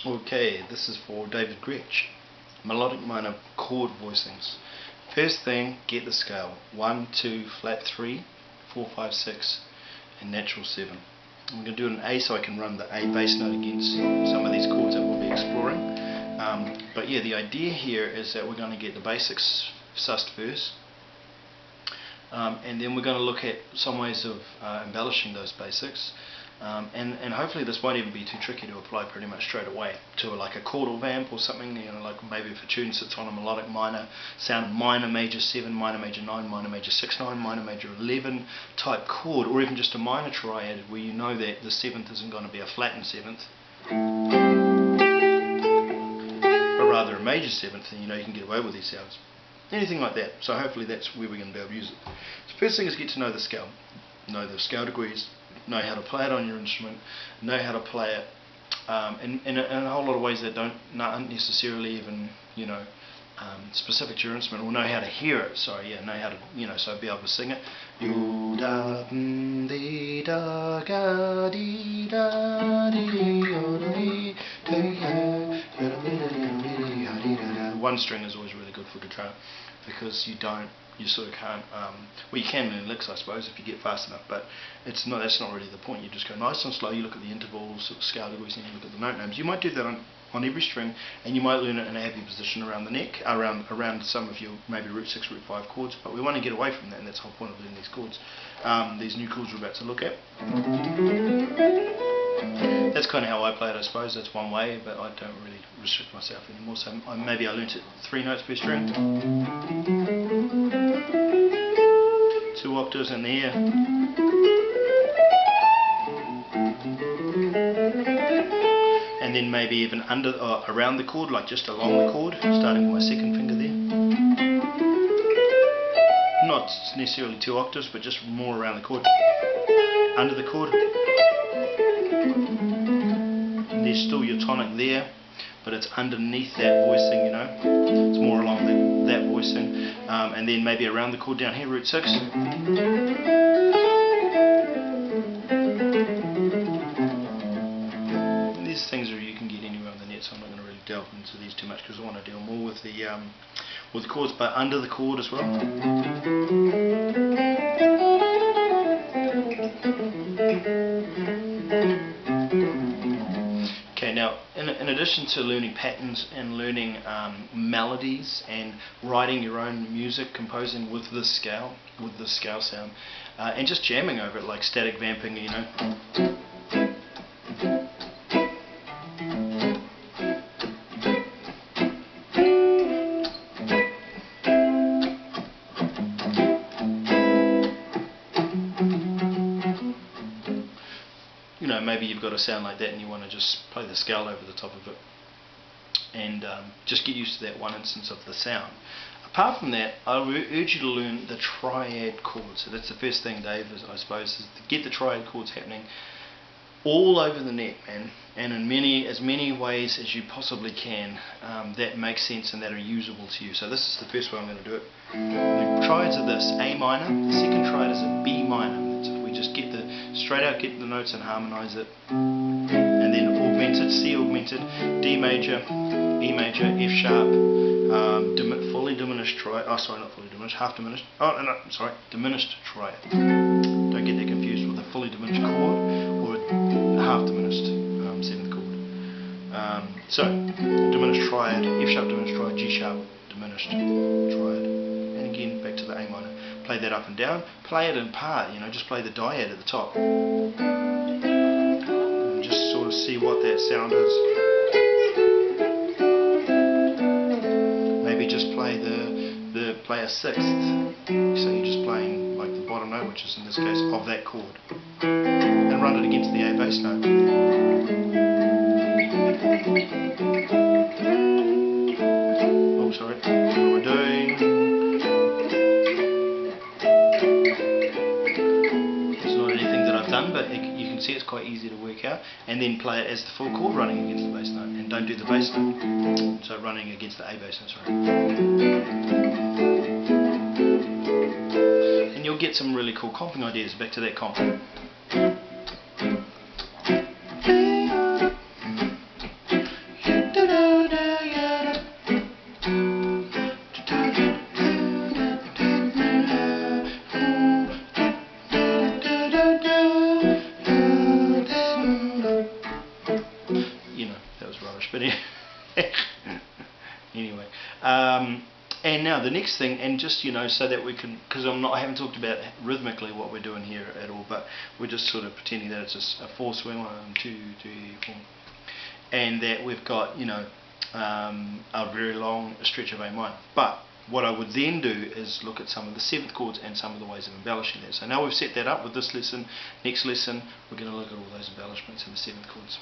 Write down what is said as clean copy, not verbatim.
Okay, this is for David Grech, Melodic Minor Chord Voicings. First thing, get the scale. 1, 2, flat 3, 4, 5, 6, and natural 7. I'm going to do it in A so I can run the A bass note against some of these chords that we'll be exploring. But yeah, the idea here is that we're going to get the basics sussed first. And then we're going to look at some ways of embellishing those basics. And hopefully this won't even be too tricky to apply pretty much straight away to like a chordal vamp or something, you know, like maybe if a tune sits on a melodic minor sound, minor major 7, minor major 9, minor major 6, 9, minor major 11 type chord, or even just a minor triad where you know that the 7th isn't going to be a flattened 7th but rather a major 7th, and you know you can get away with these sounds. Anything like that. So hopefully that's where we're going to be able to use it. So first thing is get to know the scale. Know the scale degrees, know how to play it on your instrument, know how to play it in a whole lot of ways that aren't necessarily even, you know, specific to your instrument, or know how to hear it. Sorry, yeah, know how to, you know, so be able to sing it. One string is always really good for guitar because you sort of can't, well, you can learn licks I suppose if you get fast enough, but that's not really the point. You just go nice and slow, you look at the intervals, sort of scale degrees, and you look at the note names. You might do that on every string, and you might learn it in a happy position around the neck, around some of your maybe root 6, root 5 chords, but we want to get away from that, and that's the whole point of learning these chords, these new chords we're about to look at. That's kind of how I play it, I suppose. That's one way, but I don't really restrict myself anymore, so maybe I learnt it 3 notes per string, 2 octaves in the air, and then maybe even under around the chord, like just along the chord, starting with my 2nd finger there. Not necessarily 2 octaves, but just more around the chord, under the chord. And there's still your tonic there, but it's underneath that voicing, you know. It's more along that voicing, and then maybe around the chord down here, root 6. These things you can get anywhere on the net, so I'm not going to really delve into these too much because I want to deal more with the chords, but under the chord as well. Okay, now in addition to learning patterns and learning melodies and writing your own music, composing with this scale sound, and just jamming over it like static vamping, you know. Maybe you've got a sound like that and you want to just play the scale over the top of it and just get used to that one instance of the sound. Apart from that, I urge you to learn the triad chords. So that's the first thing, Dave, I suppose, is to get the triad chords happening all over the neck, man, and in as many ways as you possibly can that make sense and that are usable to you. So this is the first way I'm going to do it. The triads are this: A minor, the second triad is a B minor. We just get straight out get the notes and harmonize it, and then augmented, C augmented, D major, E major, F sharp, fully diminished triad, not fully diminished, half diminished, diminished triad. Don't get that confused with a fully diminished chord or a half diminished 7th chord. So diminished triad, F sharp diminished triad, G sharp diminished triad, and again back to the A minor. Play that up and down, play it in part, you know, just play the dyad at the top. And just sort of see what that sound is. Maybe just play play a 6th. So you're just playing like the bottom note, which is in this case of that chord. And run it against the A bass note. Oh, sorry, what we're doing. But you can see it's quite easy to work out, and then play it as the full chord running against the bass note, and don't do the bass note, so running against the A bass note, sorry. And you'll get some really cool comping ideas. Back to that comp. And now the next thing, and just so that we can, because I haven't talked about rhythmically what we're doing here at all, but we're just sort of pretending that it's just a 4 swing, 1, 2, 3, 4, and that we've got a very long stretch of A minor. But what I would then do is look at some of the 7th chords and some of the ways of embellishing that. So now we've set that up with this lesson. Next lesson we're going to look at all those embellishments in the 7th chords.